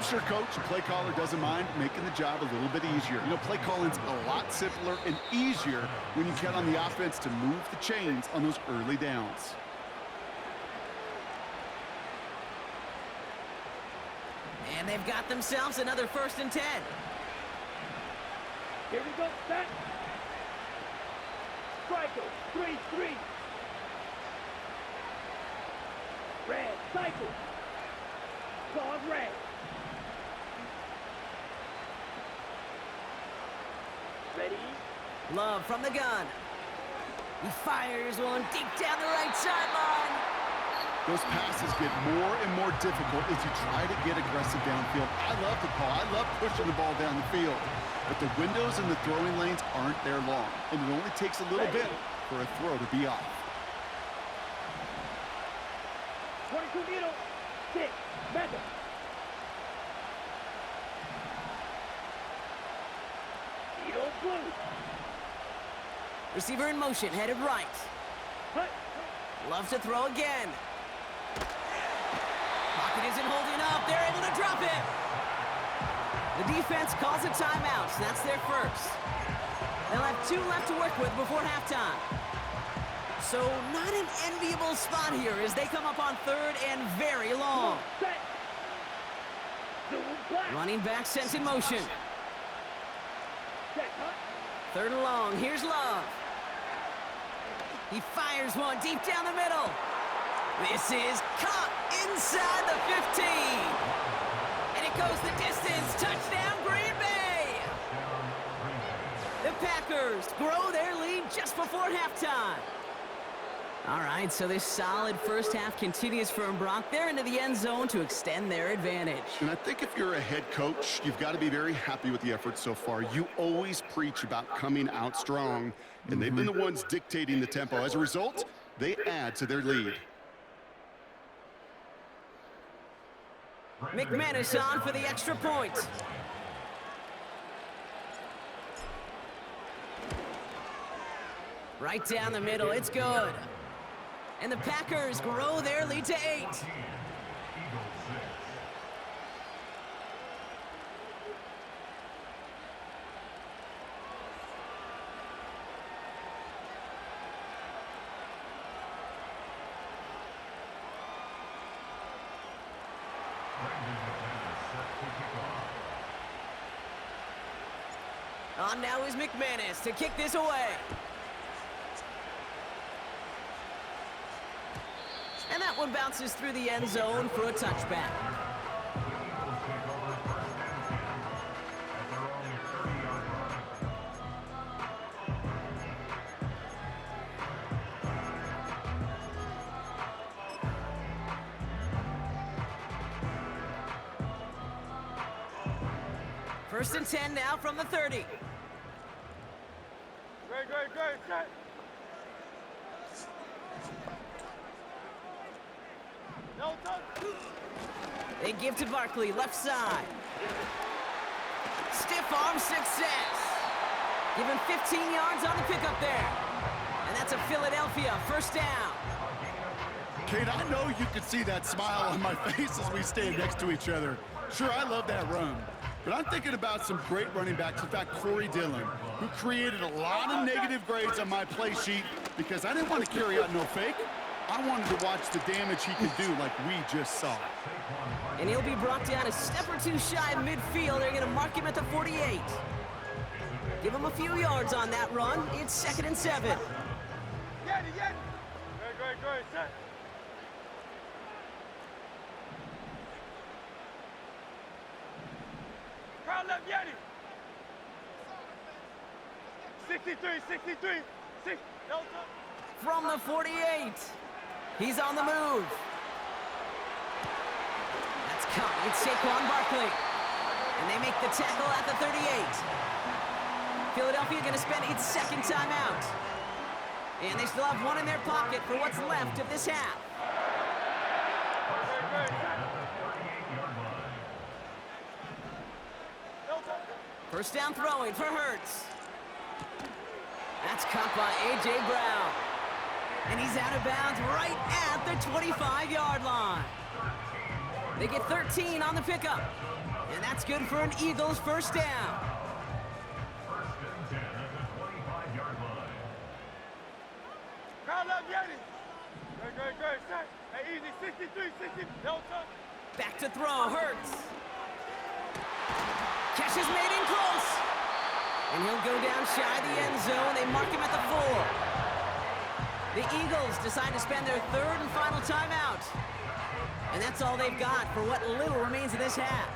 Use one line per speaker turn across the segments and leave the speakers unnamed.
I'm sure, Coach, the play caller doesn't mind making the job a little bit easier. You know, play calling's a lot simpler and easier when you count on the offense to move the chains on those early downs.
And they've got themselves another 1st and 10.
Here we go, set. Striker, 3-3. Red, cycle. Pause red. Ready?
Love from the gun. He fires one deep down the right sideline.
Those passes get more and more difficult as you try to get aggressive downfield. I love the call. I love pushing the ball down the field. But the windows in the throwing lanes aren't there long, and it only takes a little bit for a throw to be off.
22 middle, 6, Madden. Middle blue.
Receiver in motion, headed right.
Hut.
Love to throw again. Pocket isn't holding up. They're able to drop it. The defense calls a timeout. So that's their first. They'll have 2 left to work with before halftime. So not an enviable spot here as they come up on 3rd and very long.
Set. Zoom black.
Running back sent in motion.
Set, hut.
3rd and long. Here's Love. He fires one deep down the middle. This is caught inside the 15. And it goes the distance. Touchdown, Green Bay. The Packers grow their lead just before halftime. All right, so this solid first half continues for Brock. They're into the end zone to extend their advantage.
And I think if you're a head coach, you've got to be very happy with the effort so far. You always preach about coming out strong, and they've been the ones dictating the tempo. As a result, they add to their lead.
McManus on for the extra point. Right down the middle, it's good. And the Packers grow their lead to 8. On now is McManus to kick this away. And that one bounces through the end zone for a touchback. First and 10 now from the 30.
Great, set. No touch.
They give to Barkley, left side. Stiff arm success. Give him 15 yards on the pickup there. And that's a Philadelphia first down.
Kate, I know you can see that smile on my face as we stand next to each other. Sure, I love that run. But I'm thinking about some great running backs. In fact, Corey Dillon, who created a lot of negative grades on my play sheet because I didn't want to carry out no fake. I wanted to watch the damage he could do like we just saw.
And he'll be brought down a step or two shy of midfield. They're going to mark him at the 48. Give him a few yards on that run. It's 2nd and 7.
Great, set. Crowd left, Yeti. 63, 6, Delta.
From the 48. He's on the move. That's caught. It's Saquon Barkley. And they make the tackle at the 38. Philadelphia going to spend its 2nd timeout. And they still have one in their pocket for what's left of this half. First down throwing for Hurts. That's caught by A.J. Brown. And he's out of bounds right at the 25-yard line. They get 13 on the pickup. And that's good for an Eagles first down.
Crowd love Yeti. Great, set. Hey, easy, 63, 60. No touch.
Back to throw, Hurts. Catch is made in close. And he'll go down shy of the end zone. They mark him at the 4. The Eagles decide to spend their third and final timeout. And that's all they've got for what little remains of this half.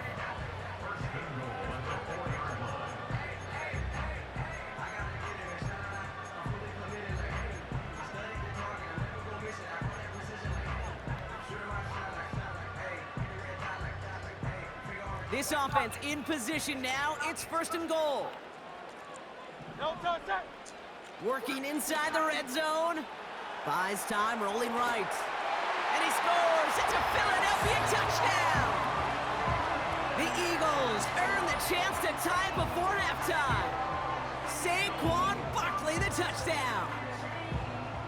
This offense in position now. It's first and goal.
No touch, set.
Working inside the red zone. Buys time, rolling right. And he scores. It's a Philadelphia touchdown. The Eagles earn the chance to tie it before halftime. Saquon Barkley, the touchdown.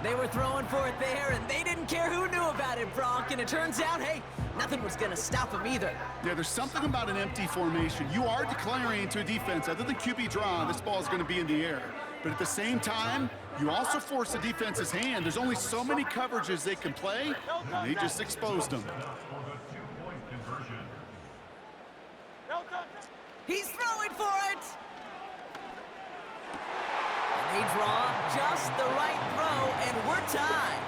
They were throwing for it there, and they didn't care who knew about it, Brock. And it turns out, hey, nothing was going to stop them either.
Yeah, there's something about an empty formation. You are declaring to a defense, other than QB draw, this ball is going to be in the air. But at the same time, you also force the defense's hand. There's only so many coverages they can play, and they just exposed them.
No touch.
He's throwing for it. And they draw just the right throw, and we're tied.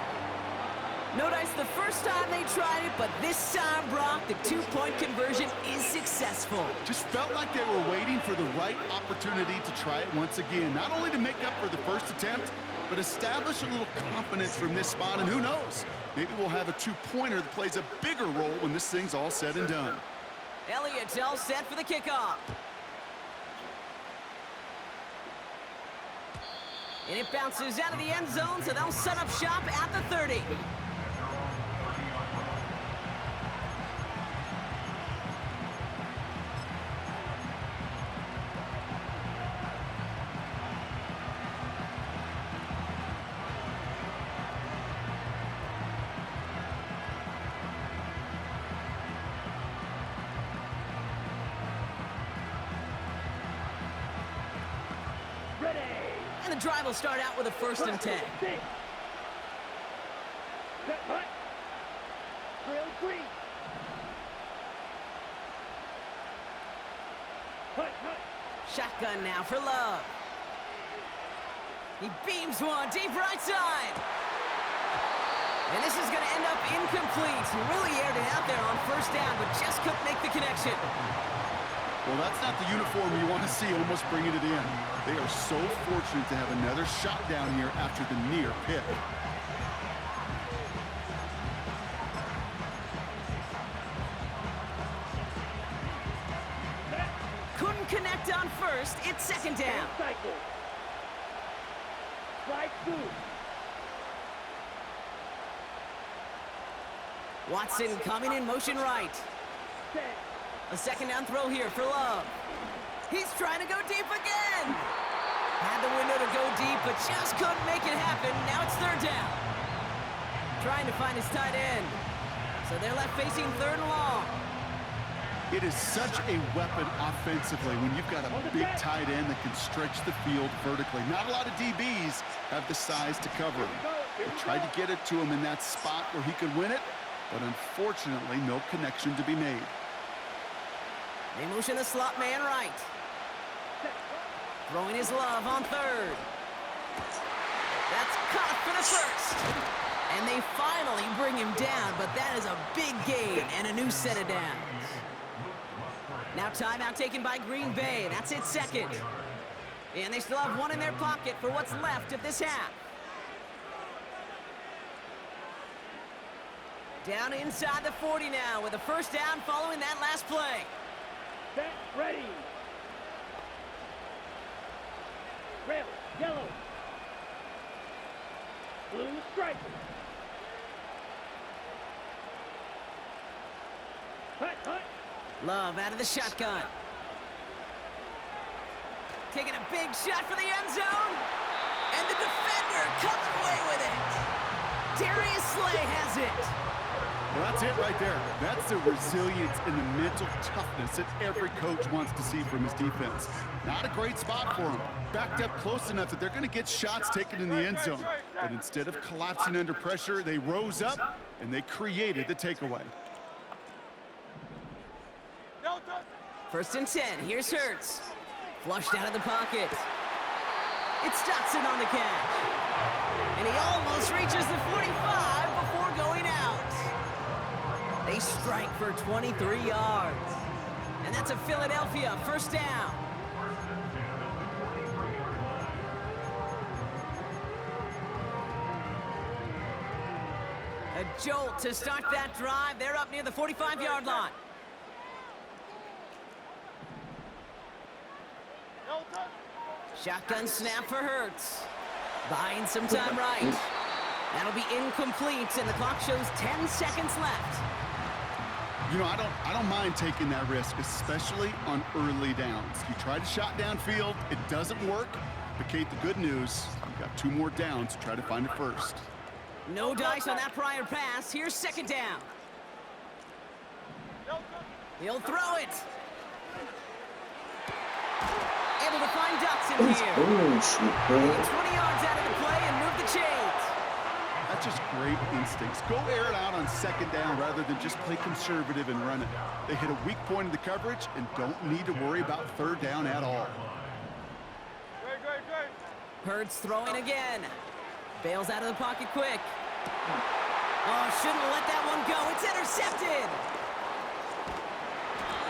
Notice the first time they tried it, but this time, Brock, the two-point conversion is successful.
Just felt like they were waiting for the right opportunity to try it once again. Not only to make up for the first attempt, but establish a little confidence from this spot. And who knows, maybe we'll have a two-pointer that plays a bigger role when this thing's all said and done.
Elliott's all set for the kickoff. And it bounces out of the end zone, so they'll set up shop at the 30. And the drive will start out with a 1st and 10. Shotgun now for Love. He beams one deep right side. And this is going to end up incomplete. He really aired it out there on 1st down, but just couldn't make the connection.
Well, that's not the uniform you want to see almost bringing it in. They are so fortunate to have another shot down here after the near pick.
Couldn't connect on 1st. It's 2nd down. Watson coming in motion right. A 2nd down throw here for Love. He's trying to go deep again. Had the window to go deep, but just couldn't make it happen. Now it's 3rd down. Trying to find his tight end. So they're left facing 3rd and long.
It is such a weapon offensively when you've got a big tight end that can stretch the field vertically. Not a lot of DBs have the size to cover him. They tried to get it to him in that spot where he could win it, but unfortunately, no connection to be made.
They motion the slot man right. Throwing his Love on 3rd. That's caught for the 1st. And they finally bring him down, but that is a big gain and a new set of downs. Now timeout taken by Green Bay. That's its 2nd. And they still have one in their pocket for what's left of this half. Down inside the 40 now with a 1st down following that last play.
Set, ready. Red, yellow. Blue stripe. Hut.
Love out of the shotgun. Taking a big shot for the end zone. And the defender comes away with it. Darius Slay has it.
Well, that's it right there. That's the resilience and the mental toughness that every coach wants to see from his defense. Not a great spot for him. Backed up close enough that they're going to get shots taken in the end zone. But instead of collapsing under pressure, they rose up and they created the takeaway.
First and 10. Here's Hurts. Flushed out of the pocket. It's Dotson on the catch. And he almost reaches the 45 before going out. They strike for 23 yards. And that's a Philadelphia first down. A jolt to start that drive. They're up near the 45-yard line. Shotgun snap for Hurts. Buying some time right. That'll be incomplete, and the clock shows 10 seconds left.
You know, I don't mind taking that risk, especially on early downs. You try to shot downfield, it doesn't work. But Kate, the good news, you've got 2 more downs to try to find it first.
No dice on that prior pass. Here's second down. He'll throw it. Able to find Dotson here. Get 20 yards out of the play and move the chains.
That's just great instincts. Go air it out on second down rather than just play conservative and run it. They hit a weak point in the coverage and don't need to worry about third down at all.
Hurts throwing again. Bails out of the pocket quick. Oh, shouldn't have let that one go. It's intercepted.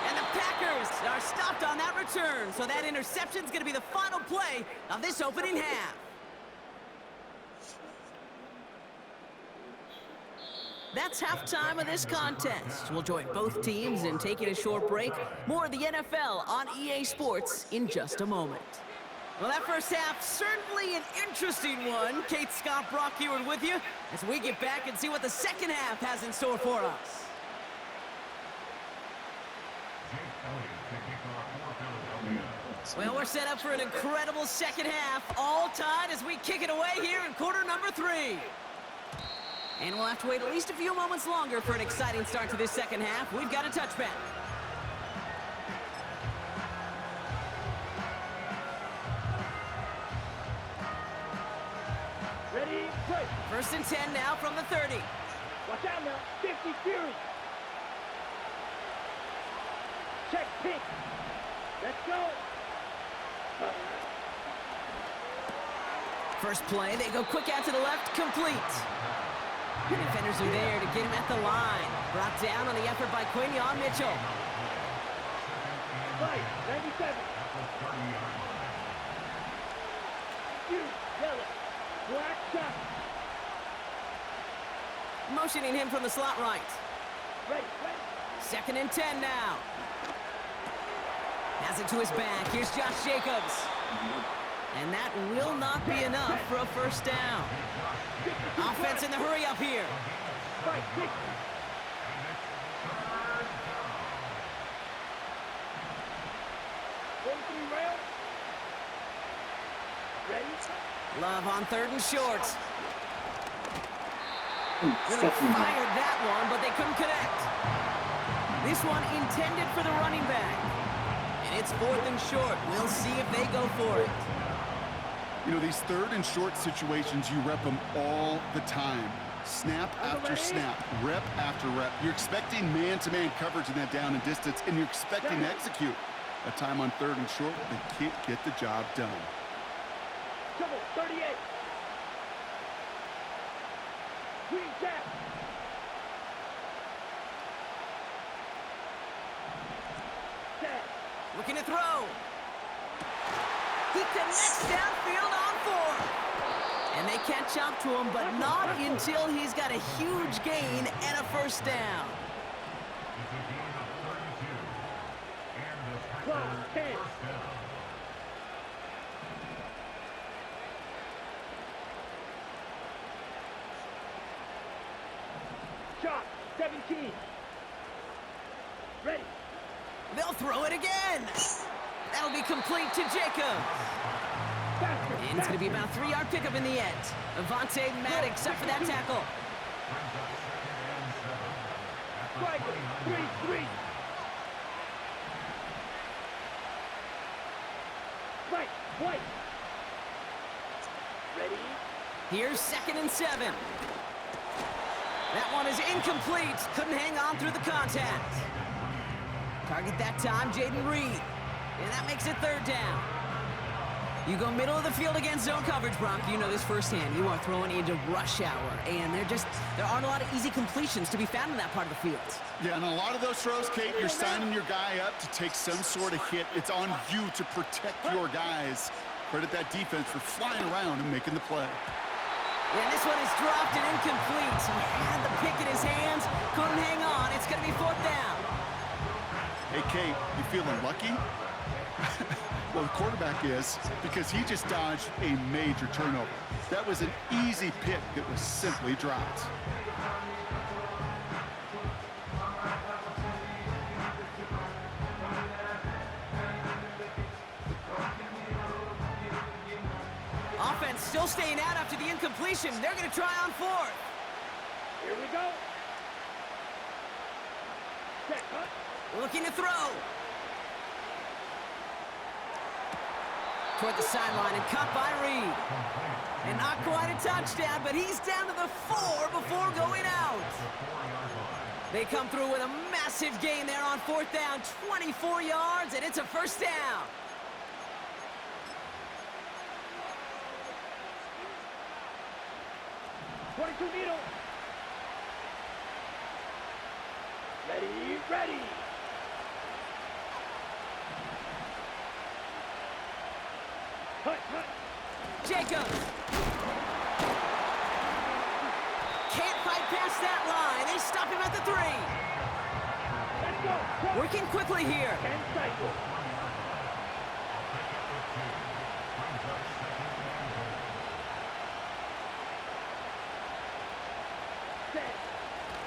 And the Packers are stopped on that return. So that interception's going to be the final play of this opening half. That's halftime of this contest. We'll join both teams in taking a short break. More of the NFL on EA Sports in just a moment. Well, that first half, certainly an interesting one. Kate, Scott, Brock here with you as we get back and see what the second half has in store for us. Well, we're set up for an incredible second half, all tied as we kick it away here in quarter number 3. And we'll have to wait at least a few moments longer for an exciting start to this second half. We've got a touchback.
Ready, play.
First and 10 now from the 30.
Watch out now. 50 Fury. Check pick. Let's go.
First play, they go quick out to the left, complete. The defenders are there to get him at the line. Brought down on the effort by Quinion Mitchell.
Right, 97. Yellow. Black shot.
Motioning him from the slot right.
Ready.
Second and 10 now. Has it to his back. Here's Josh Jacobs. And that will not be enough for a first down. Offense in the hurry up here.
Right, 60. Rail. Ready?
Love on third and short. Really fired that one, but they couldn't connect. This one intended for the running back. And it's fourth and short. We'll see if they go for it.
You know, these third and short situations, you rep them all the time. Snap after snap, rep after rep. You're expecting man-to-man coverage in that down and distance, and you're expecting to execute. A time on third and short, they can't get the job done.
Double 38. Green jack. Set.
Looking to throw. He connects downfield on 4. And they catch up to him, but not until he's got a huge gain and a first down.
Clock 10. Shot 17. Ready.
They'll throw it again. That'll be complete to Jacobs. And it's going to be about a 3-yard pickup in the end. Avonte Maddox up for that tackle.
striker. 3-3. Right, white. Ready?
Here's 2nd and 7. That one is incomplete. Couldn't hang on through the contact. Target that time, Jaden Reed. And that makes it 3rd down. You go middle of the field against zone coverage, Bronk. You know this firsthand. You are throwing into rush hour, and there aren't a lot of easy completions to be found in that part of the field.
Yeah, and a lot of those throws, Kate, you're signing your guy up to take some sort of hit. It's on you to protect your guys. Credit that defense for flying around and making the play.
And this one is dropped and incomplete. He had the pick in his hands, couldn't hang on. It's going to be 4th down.
Hey, Kate, you feeling lucky? Well, the quarterback is, because he just dodged a major turnover. That was an easy pick that was simply dropped.
Offense still staying out after the incompletion. They're going to try on 4th.
Here we go. Set, cut.
Looking to throw. Toward the sideline and caught by Reed. And not quite a touchdown, but he's down to the 4 before going out. They come through with a massive gain there on 4th down, 24 yards, and it's a 1st down.
Needle. Ready, ready. Cut, cut.
Jacobs. Can't fight past that line. They stop him at the 3.
Let's go.
Working quickly here.
10 cycles.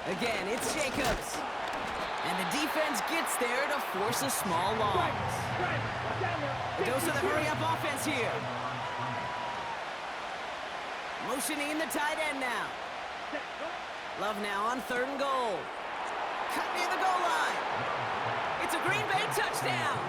Again, it's Jacobs. And the defense gets there to force a small loss. Those are the hurry-up offense here. Motioning the tight end now. Love now on 3rd and goal. Cut near the goal line. It's a Green Bay touchdown.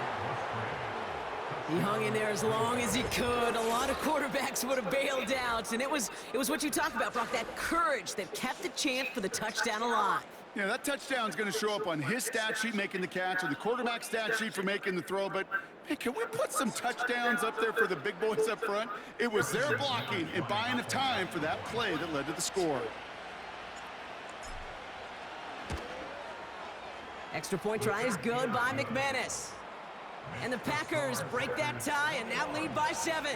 He hung in there as long as he could. A lot of quarterbacks would have bailed out, and it was what you talk about, Brock, that courage that kept the chance for the touchdown alive.
Yeah, that touchdown's going to show up on his stat sheet making the catch or the quarterback stat sheet for making the throw, but hey, can we put some touchdowns up there for the big boys up front? It was their blocking and buying of time for that play that led to the score.
Extra point try is good by McManus. And the Packers break that tie and now lead by 7.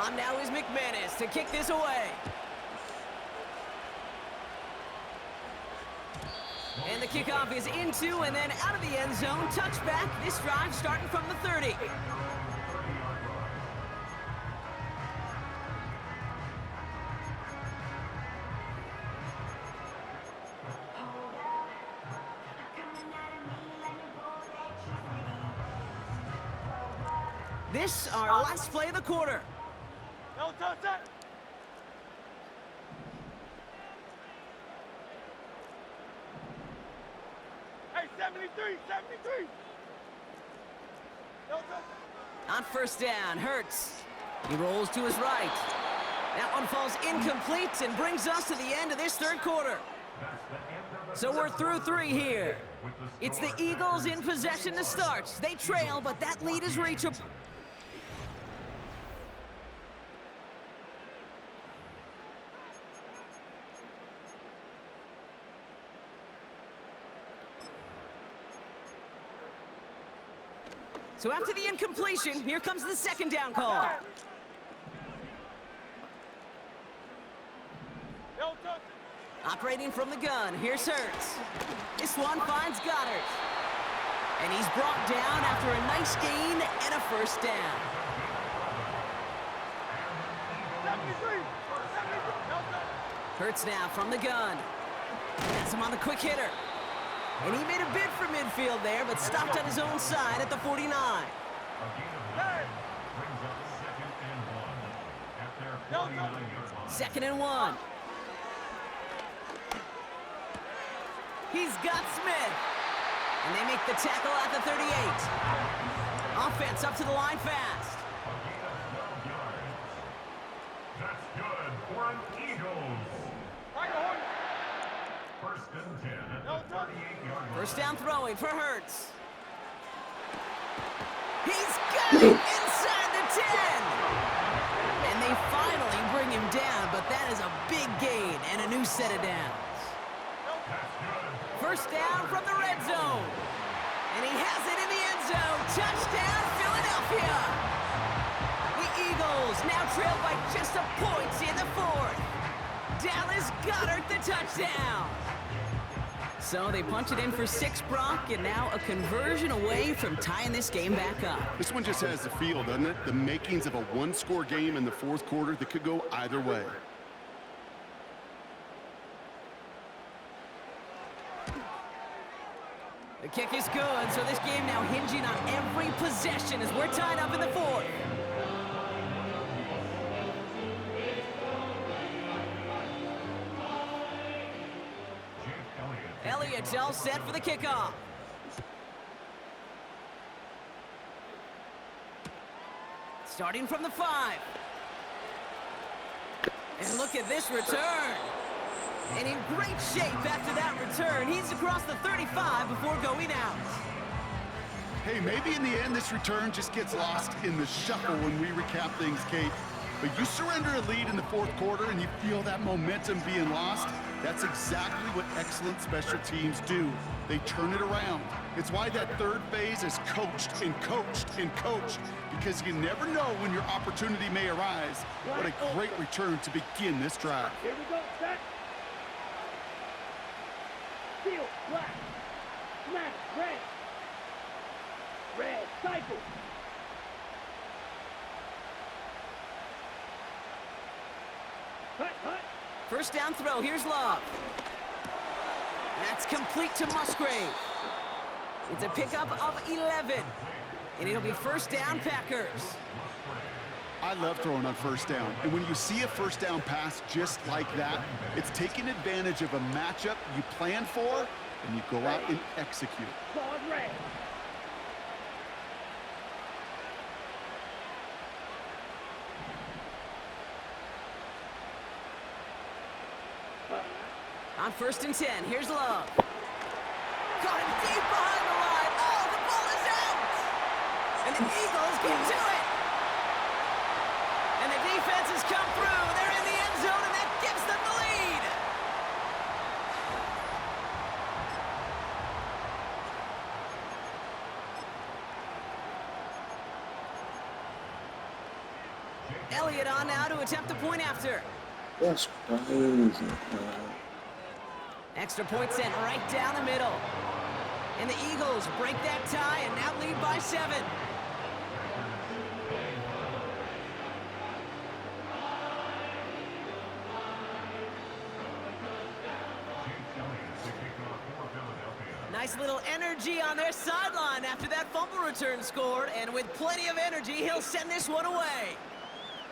On now is McManus to kick this away. And the kickoff is into and then out of the end zone. Touchback. This drive starting from the 30. This, our last play of the quarter.
No touch that. Hey, 73, 73. No touch.
On 1st down, Hurts. He rolls to his right. That one falls incomplete and brings us to the end of this 3rd quarter. So we're through 3 here. It's the Eagles in possession to start. They trail, but that lead is reachable. So after the incompletion, here comes the 2nd down call.
No touch.
Operating from the gun, here's Hurts. This one finds Goddard. And he's brought down after a nice gain and a 1st down.
73, 73. No touch.
Hurts now from the gun. Has him on the quick hitter. And he made a bid for midfield there, but stopped on his own side at the 49. Second and 1. He's got Smith. And they make the tackle at the 38. Offense up to the line fast.
That's good for an Eagles. First and 10 at the 38-yard line.
First down throwing for Hurts. He's got it inside the 10. And they finally bring him down, but that is a big gain and a new set of downs. First down from the red zone. And he has it in the end zone. Touchdown, Philadelphia. The Eagles now trail by just a point in the fourth. Dallas Goedert the touchdown. So they punch it in for 6, Brock, and now a conversion away from tying this game back up.
This one just has the feel, doesn't it? The makings of a one-score game in the fourth quarter that could go either way.
The kick is good, so this game now hinging on every possession as we're tied up in the fourth. Elliott's all set for the kickoff. Starting from the 5. And look at this return. And in great shape after that return. He's across the 35 before going out.
Hey, maybe in the end this return just gets lost in the shuffle when we recap things, Kate. But you surrender a lead in the fourth quarter and you feel that momentum being lost. That's exactly what excellent special teams do. They turn it around. It's why that third phase is coached and coached and coached, because you never know when your opportunity may arise. What a great return to begin this drive.
Here we go, set. Seal, black. Smash, red. Red, cycle. Hut, hut.
First down throw, here's Love. That's complete to Musgrave. It's a pickup of 11. And it'll be first down, Packers.
I love throwing on first down. And when you see a first down pass just like that, it's taking advantage of a matchup you plan for, and you go out and execute.
Claude red.
On first and 10, here's Love. Caught him deep behind the line. Oh, the ball is out! And the Eagles get to it. And the defense has come through. They're in the end zone, and that gives them the lead. Elliott on now to attempt the point after.
That's crazy, man.
Extra point sent right down the middle. And the Eagles break that tie and now lead by 7. Nice little energy on their sideline after that fumble return scored. And with plenty of energy, he'll send this one away.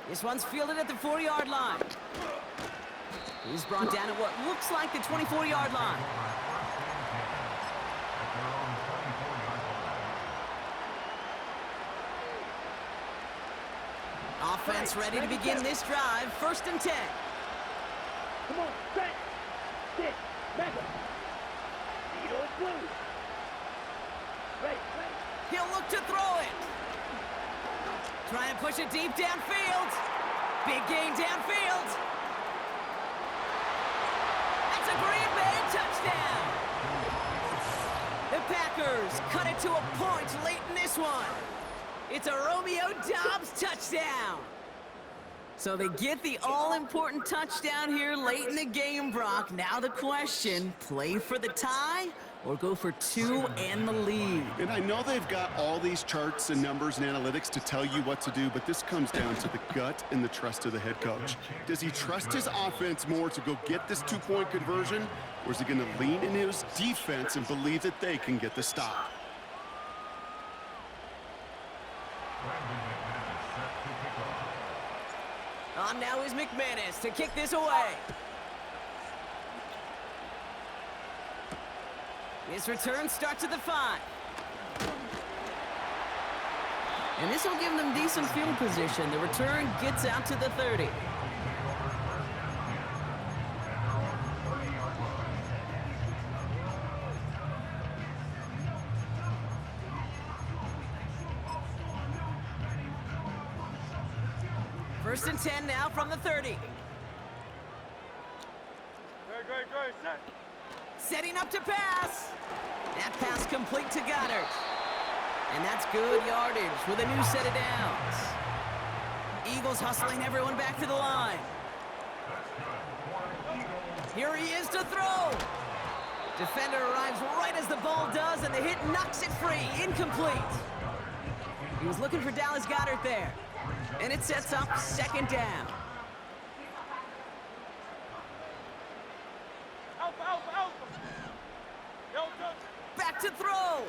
This one's fielded at the 4-yard line. He's brought down at what looks like the 24-yard line. Offense ready to begin this drive. First and 10.
Come on, set. Sit. Back up. Needle is blue. Ready, ready.
He'll look to throw it. Trying to push it deep downfield. Big gain downfield. That's a Green Bay touchdown. The Packers cut it to a point late in this one. It's a Romeo Doubs touchdown. So they get the all-important touchdown here late in the game, Brock. Now the question, play for the tie or go for 2 and the lead.
And I know they've got all these charts and numbers and analytics to tell you what to do, but this comes down to the gut and the trust of the head coach. Does he trust his offense more to go get this 2-point conversion, or is he going to lean in his defense and believe that they can get the stop?
On now is McManus to kick this away. His return starts at the 5. And this will give them decent field position. The return gets out to the 30. First and 10 now from the 30.
Great, set.
Setting up to pass. That pass complete to Goddard. And that's good yardage with a new set of downs. Eagles hustling everyone back to the line. Here he is to throw. Defender arrives right as the ball does, and the hit knocks it free. Incomplete. He was looking for Dallas Goedert there. And it sets up second down.
Alpha.
Back to throw.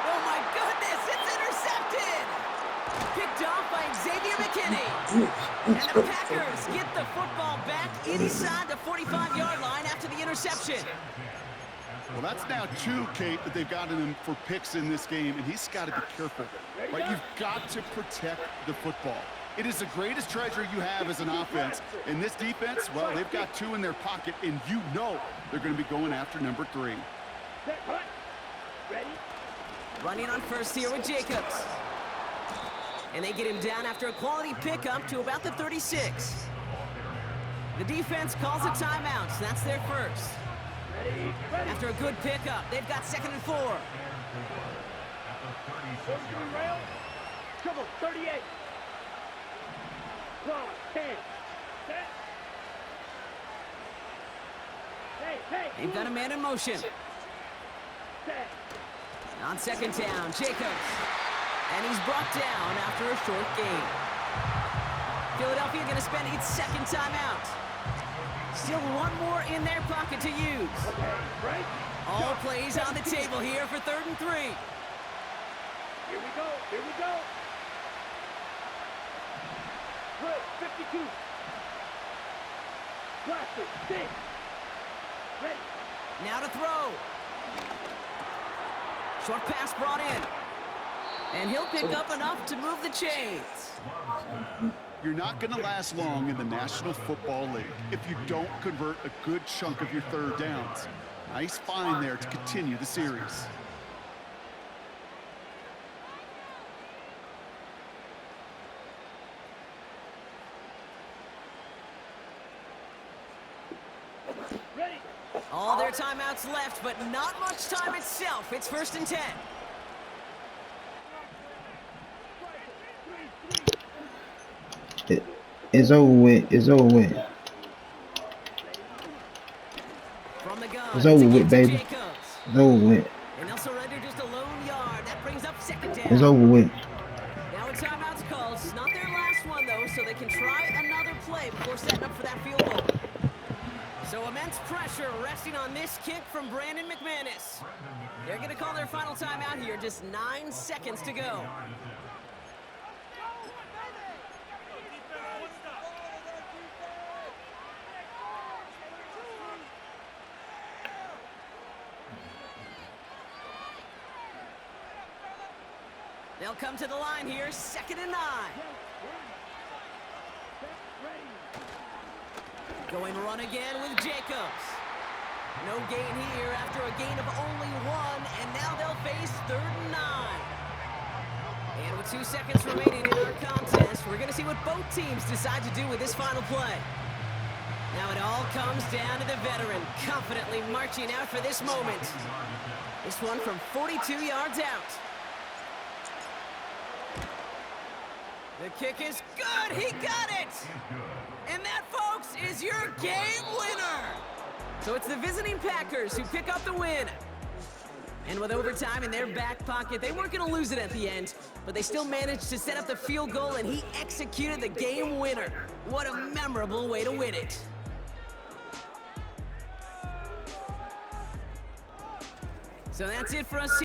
Oh my goodness, it's intercepted. Picked off by Xavier McKinney. And the Packers get the football back inside the 45-yard line after the interception.
Well, that's now 2, Kate, that they've gotten him for picks in this game, and he's got to be careful. Right? You've got to protect the football. It is the greatest treasure you have as an offense. And this defense, well, they've got 2 in their pocket, and you know they're going to be going after number 3.
Ready?
Running on first here with Jacobs. And they get him down after a quality pickup to about the 36. The defense calls a timeout. So that's their first.
Ready?
After a good pickup, they've got 2nd and 4.
Rail. Come on, 38. Run, 10. Set. Hey.
They've got a man in motion.
Set.
On second down, Jacobs. And he's brought down after a short gain. Philadelphia going to spend its second timeout. Still one more in their pocket to use.
Okay, right?
All plays on the table here for 3rd and 3.
Here we go. Good, 52. Blaster, 6. Ready?
Now to throw. Short pass brought in. And he'll pick up enough to move the chains.
You're not going to last long in the National Football League if you don't convert a good chunk of your 3rd downs. Nice find there to continue the series.
Ready?
All their timeouts left, but not much time itself. It's 1st and 10.
It's over with.
From the gun,
It's over with, baby.
Jacobs.
It's over with.
And they'll surrender just a lone yard. That brings up 2nd down.
It's over with.
Now a timeout's called. It's not their last one, though, so they can try another play before setting up for that field goal. So immense pressure resting on this kick from Brandon McManus. They're going to call their final timeout here. Just 9 seconds to go. They'll come to the line here, 2nd and 9. Going run again with Jacobs. No gain here after a gain of only 1, and now they'll face 3rd and 9. And with 2 seconds remaining in our contest, we're going to see what both teams decide to do with this final play. Now it all comes down to the veteran, confidently marching out for this moment. This one from 42 yards out. The kick is good. He got it. And that, folks, is your game winner. So it's the visiting Packers who pick up the win. And with overtime in their back pocket, they weren't going to lose it at the end, but they still managed to set up the field goal, and he executed the game winner. What a memorable way to win it. So that's it for us.